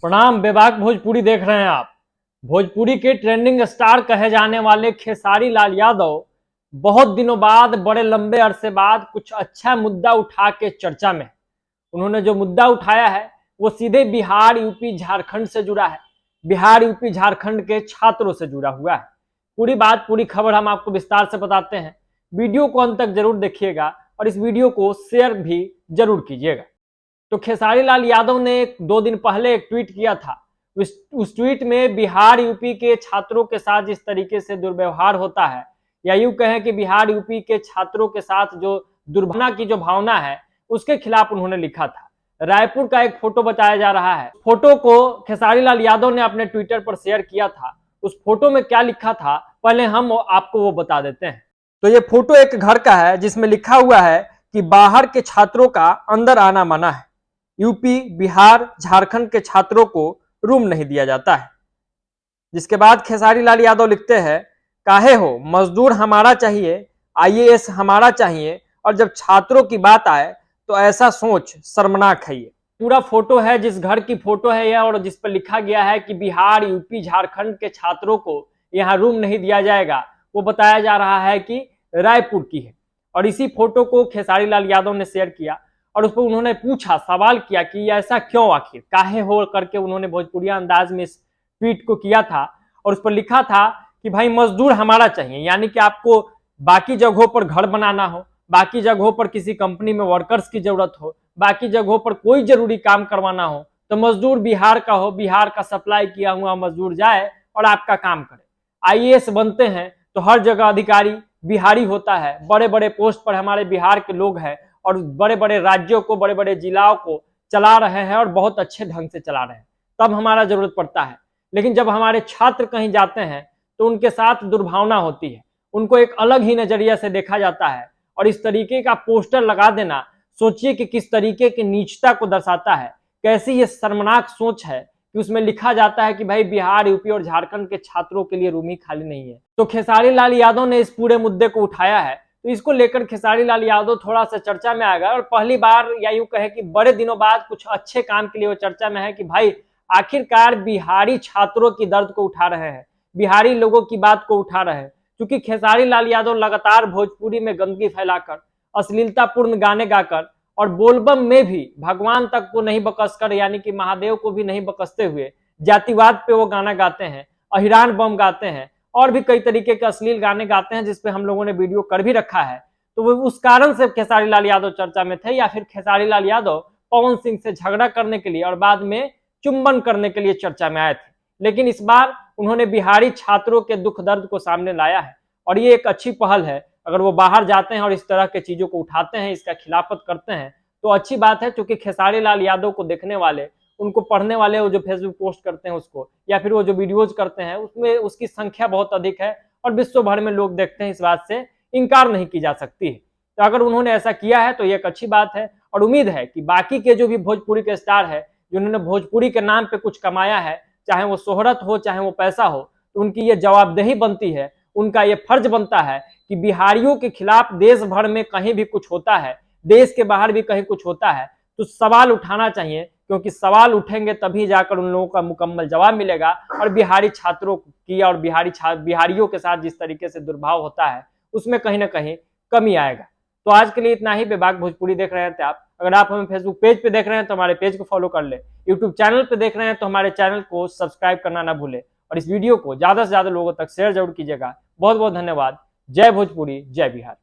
प्रणाम। बेबाक भोजपुरी देख रहे हैं आप। भोजपुरी के ट्रेंडिंग स्टार कहे जाने वाले खेसारी लाल यादव बहुत दिनों बाद, बड़े लंबे अरसे बाद कुछ अच्छा मुद्दा उठा के चर्चा में है। उन्होंने जो मुद्दा उठाया है वो सीधे बिहार, यूपी, झारखंड से जुड़ा है। बिहार, यूपी, झारखंड के छात्रों से जुड़ा हुआ है। पूरी बात, पूरी खबर हम आपको विस्तार से बताते हैं। वीडियो को अंत तक जरूर देखिएगा और इस वीडियो को शेयर भी जरूर कीजिएगा। तो खेसारी लाल यादव ने 2 दिन पहले एक ट्वीट किया था। उस ट्वीट में बिहार, यूपी के छात्रों के साथ जिस तरीके से दुर्व्यवहार होता है, या यूं कहें कि बिहार, यूपी के छात्रों के साथ जो दुर्भावना की जो भावना है, उसके खिलाफ उन्होंने लिखा था। रायपुर का एक फोटो बताया जा रहा है। फोटो को खेसारी लाल यादव ने अपने ट्विटर पर शेयर किया था। उस फोटो में क्या लिखा था, पहले हम आपको वो बता देते हैं। तो ये फोटो एक घर का है जिसमें लिखा हुआ है कि बाहर के छात्रों का अंदर आना मना है। यूपी, बिहार, झारखंड के छात्रों को रूम नहीं दिया जाता है। जिसके बाद खेसारी लाल यादव लिखते हैं, काहे हो, मजदूर हमारा चाहिए, आईएएस हमारा चाहिए, और जब छात्रों की बात आए तो ऐसा सोच शर्मनाक है। ये पूरा फोटो है, जिस घर की फोटो है यह, और जिस पर लिखा गया है कि बिहार, यूपी, झारखंड के छात्रों को यहाँ रूम नहीं दिया जाएगा, वो बताया जा रहा है कि रायपुर की है। और इसी फोटो को खेसारी लाल यादव ने शेयर किया और उस पर उन्होंने पूछा, सवाल किया कि ऐसा क्यों, आखिर काहे हो करके उन्होंने भोजपुरिया अंदाज में इस ट्वीट को किया था। और उस पर लिखा था कि भाई मजदूर हमारा चाहिए, यानी कि आपको बाकी जगहों पर घर बनाना हो, बाकी जगहों पर किसी कंपनी में वर्कर्स की जरूरत हो, बाकी जगहों पर कोई जरूरी काम करवाना हो, तो मजदूर बिहार का हो, बिहार का सप्लाई किया हुआ मजदूर जाए और आपका काम करे। आईएएस बनते हैं तो हर जगह अधिकारी बिहारी होता है। बड़े बड़े पोस्ट पर हमारे बिहार के लोग हैं और बड़े बड़े राज्यों को, बड़े बड़े जिलाओं को चला रहे हैं और बहुत अच्छे ढंग से चला रहे हैं, तब हमारा जरूरत पड़ता है। लेकिन जब हमारे छात्र कहीं जाते हैं तो उनके साथ दुर्भावना होती है, उनको एक अलग ही नजरिया से देखा जाता है। और इस तरीके का पोस्टर लगा देना, सोचिए कि किस तरीके की नीचता को दर्शाता है। कैसी ये शर्मनाक सोच है कि उसमें लिखा जाता है कि भाई बिहार, यूपी और झारखंड के छात्रों के लिए रूम ही खाली नहीं है। तो खेसारी लाल यादव ने इस पूरे मुद्दे को उठाया है, तो इसको लेकर खेसारी लाल यादव थोड़ा सा चर्चा में आएगा। और पहली बार, या यूं कहे कि बड़े दिनों बाद, कुछ अच्छे काम के लिए वो चर्चा में है कि भाई आखिरकार बिहारी छात्रों की दर्द को उठा रहे हैं, बिहारी लोगों की बात को उठा रहे हैं। क्योंकि खेसारी लाल यादव लगातार भोजपुरी में गंदगी फैलाकर, अश्लीलतापूर्ण गाने गाकर और बोलबम में भी भगवान तक को नहीं बकसकर, यानी कि महादेव को भी नहीं बकसते हुए, जातिवाद पे वो गाना गाते हैं, अहिरान बम गाते हैं और भी कई तरीके के अश्लील गाने गाते हैं, जिसपे हम लोगों ने वीडियो कर भी रखा है। तो वो उस कारण से खेसारी लाल यादव चर्चा में थे, या फिर खेसारी लाल यादव पवन सिंह से झगड़ा करने के लिए और बाद में चुंबन करने के लिए चर्चा में आए थे। लेकिन इस बार उन्होंने बिहारी छात्रों के दुख दर्द को सामने लाया है और ये एक अच्छी पहल है। अगर वो बाहर जाते हैं और इस तरह के चीजों को उठाते हैं, इसका खिलाफत करते हैं, तो अच्छी बात है। क्योंकि खेसारी लाल यादव को देखने वाले, उनको पढ़ने वाले, वो जो फेसबुक पोस्ट करते हैं उसको, या फिर वो जो वीडियोज करते हैं उसमें उसकी संख्या बहुत अधिक है और विश्व भर में लोग देखते हैं। इस बात से इनकार नहीं की जा सकती है। तो अगर उन्होंने ऐसा किया है तो ये एक अच्छी बात है। और उम्मीद है कि बाकी के जो भी भोजपुरी के स्टार है, जिन्होंने भोजपुरी के नाम पे कुछ कमाया है, चाहे वो शोहरत हो, चाहे वो पैसा हो, तो उनकी ये जवाबदेही बनती है, उनका ये फर्ज बनता है कि बिहारियों के खिलाफ देश भर में कहीं भी कुछ होता है, देश के बाहर भी कहीं कुछ होता है, तो सवाल उठाना चाहिए। क्योंकि सवाल उठेंगे तभी जाकर उन लोगों का मुकम्मल जवाब मिलेगा। और बिहारी छात्रों की और बिहारियों के साथ जिस तरीके से दुर्भाव होता है, उसमें कहीं ना कहीं कमी आएगा। तो आज के लिए इतना ही। बेबाक भोजपुरी देख रहे थे आप। अगर आप हमें फेसबुक पेज पे देख रहे हैं तो हमारे पेज को फॉलो कर ले, यूट्यूब चैनल पे देख रहे हैं तो हमारे चैनल को सब्सक्राइब करना ना भूले, और इस वीडियो को ज्यादा से ज्यादा लोगों तक शेयर जरूर कीजिएगा। बहुत बहुत धन्यवाद। जय भोजपुरी, जय बिहार।